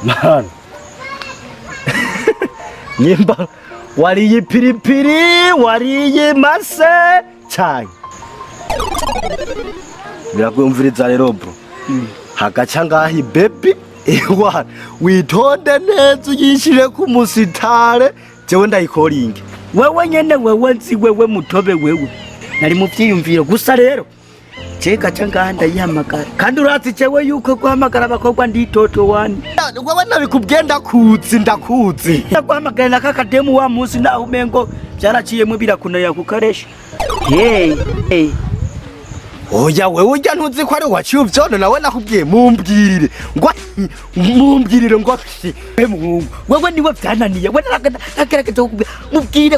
Man. Nyimba wariye piripiri, wariye mase cyane. Birakumviriza rero bro. Hagaca ngahi baby. Ewa witonde neza uyishire ku musitare jewe ndayikoringe. Wewe nyene wewe nzi wewe mutobe wewe. Nari mu vyiyumviro gusa rero. Cheka changa ndayihamagara. Kandi urazi cewe yuko guhamagara abakobwa nditoto wani. Wewe nabikubwenda kuzi ndakuzi. Guhamagara nakakademu wa musi na umengo byaraciyemo birakunaya kukaresha. Hey. Oya wewe ujya ntuzi ko ari waciye uvyone nawe nakubwiye mumbwirire. Mumbwirire ngo wewe niwe vyananiye. Wewe nagerageza kukubwira mubwire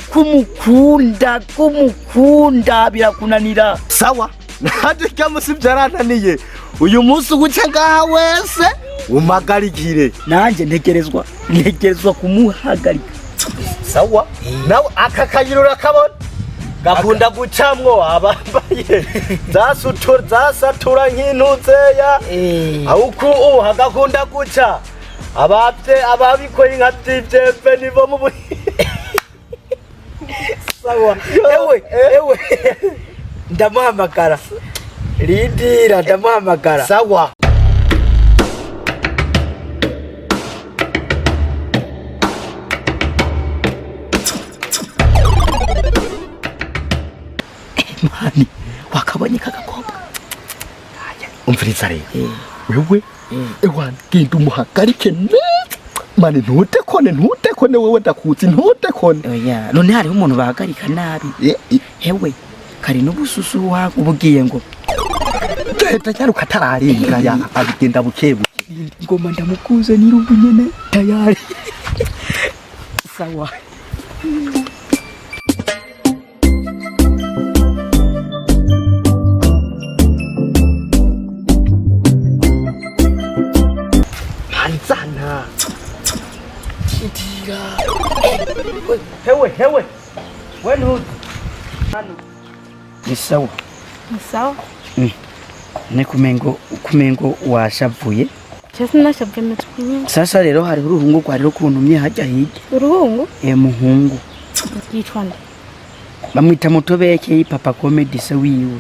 kumukunda birakunanira. Sawa. Nadi kamusi byarananiye. Uyu munsi uguca ngaha wese umagarikire. Nanje ntegerezwa kumuhagarika. Sawa. Nawe akakayirura kabona. Gakunda gucamwo abambaye zasatura nk'intuzeya. Awuku hagakunda guca ababikora inka by'ivyepe nibo mu Sawa. Ewe. Ndamuhamagara. Lidira ndamuhamagara. Sawa. Mani wakabonye kagakobwa. Umviriza rero. Wewe ewa genda umuhagarike neza. Mani ntutekone wewe ndakuzi ntutekone. Oya none hari umuntu bahagarika nabi. Hewe kari n'ubususu wako ubugiye ngo Leta cyaruka atararinga ya abigenda bukebu. Ngoma ndamukuze ni rubu nyene tayari. Sawa. Manzana. Chidira. Hewe. Wenu. Hano. Ni sawa. Ne kumengo washavuye. Cyese nashavuye mutwe. Sasa rero hari uruhungu kwa rero kuntumye hajya hirya. Uruhungu? Muhungu. Yitwande. Bamwita mutobe yake papa comedy se wiwe.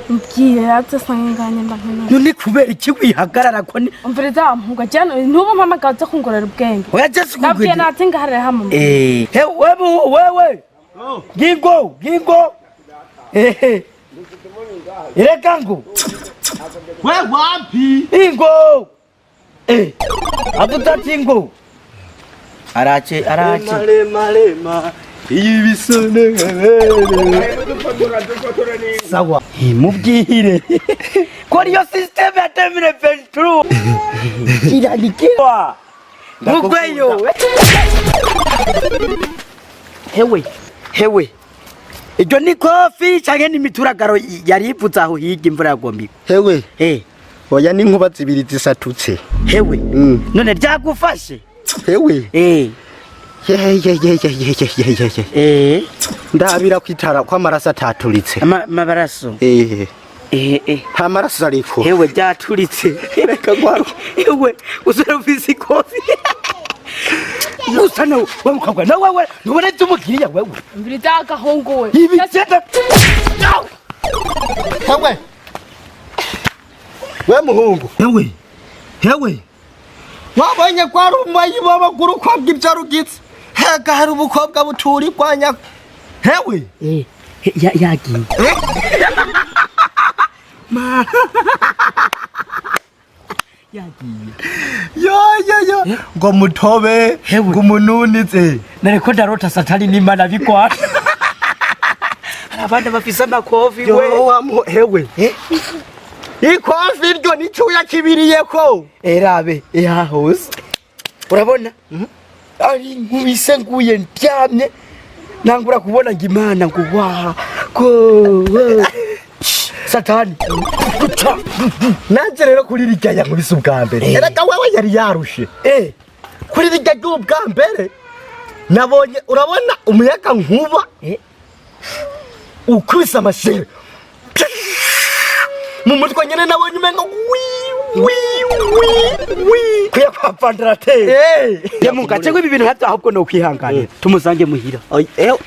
Mbwiye atsanganye mbakene. None kubera iki wihagarara ko ni umviriza mpuga cyane ntubo mpamagaza kungorera ubwenge. Oya just kugwira. Nabwiye natinga harere hamwe. Wewe. Gingo. Irekangu. We wapi? Ingo. Abutatingo. Arache. Malema. Ibisone. Sawa. Mubwire. Kuri yo system ya 2023. Iradikiwa. Mugweyo. Hewe. Ijo ni kofi cyangwa ni mituragaro yari iputsa aho hirya imvura yagombi. Hewe. Oya ni nkuba zibiri zisatutse. Hewe. None ryagufashe. Hewe. Ndabira kwitara kwa maraso ataturitse. Mabaraso. Ha maraso ariko. Hewe byaturitse. Reka gwaro. Hewe usarufisi kofi. Usana wamukagwa na wewe nubone tumukiriya wewe. Mbirita agahongowe. Ibiceta. Hewe. We muhungu. Hewe. Wabonye kwa rumayi babaguru kwabwa ibyarugitse. Hega hari ubukobwa buturi kwanya. Hewe. Yagiye. Yo. Ngo mutobe, ngo mununize. Nareko ndarota satani n'Imana bikwana. Abandi bafise amakofi we. Yo hewe. Ikofi ryo nicuya kibiriyeko. Erabe hose. Urabona? Ari nkubise nguye ndyamye. Nangura kubona ngimana ngo ko Satani. Nanje rero kuri rijya nkubise ubwa mbere. Erega wewe yari yarushe. Kuri rijya ubwa mbere nabonye urabona umuyaga nkuba. Ukubise amashere. Mu mutwe nyene nabonye umengo kuya kwa Pandrateri. Emuka cyangwa ibi bintu ntacyo ahubwo no kwihanganira tumusange muhira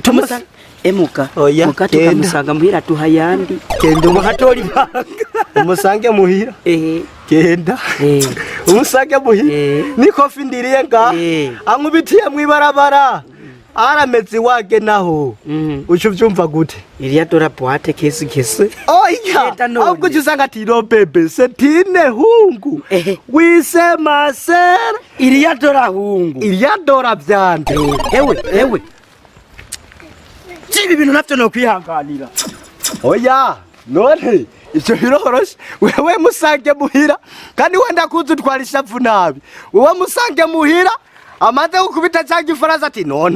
tumusange emuka muka tukamusanga muhira tuhayandi Genda umuhatori banga umusange muhira. Genda umusange muhira. Ni kofi ndiriye nga ankubitiye mwibarabara arameze wage naho ucu byumva gute iriya dora boate kesi oya ahubwo usanga ati ro bebe setine hungu wise masera iriya dora hungu iriya dora byande ewe ibi bintu navyo no kwihanganira oya none icyo biroroshe wewe musange muhira kandi wenda kuza utwara ishavu nabi wewe musange muhira amaze gukubita cya gifaransa ati no